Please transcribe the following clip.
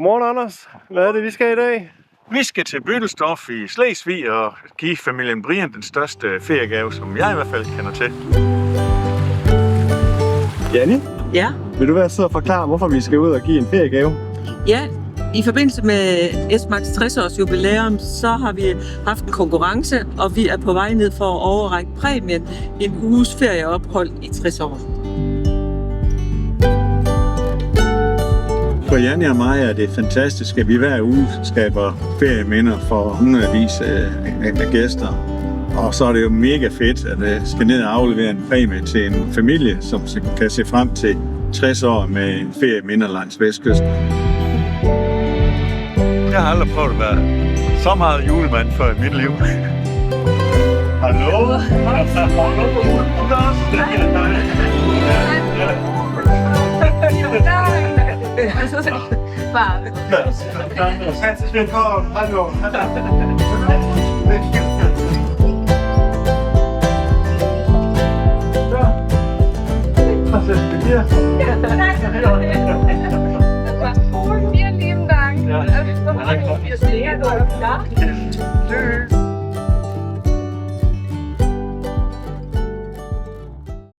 Godmorgen, Anders. Hvad er det, vi skal i dag? Vi skal til Bøttelstof i Slesvig og give familien Brian den største feriegave, som jeg i hvert fald kender til. Janni, Ja, vil du være så forklare, hvorfor vi skal ud og give en feriegave? ja. I forbindelse med Esmarks 60-års jubilæum, så har vi haft en konkurrence, og vi er på vej ned for at overrække præmien en uges ferieophold i 60 år. For Janni og mig er det fantastisk, at vi hver uge skaber ferieminder for hundredvis af gæster. Og så er det jo mega fedt, at jeg skal ned og aflevere en præmie til en familie, som kan se frem til 60 år med ferieminder langs Vestkysten. Jeg har aldrig prøvet at være så meget julemand før i mit liv. Hallo? Herzlich willkommen. Hallo. Was ist mit dir? Vielen lieben Dank. Ja. Wir sehen uns, ja. Tschüss.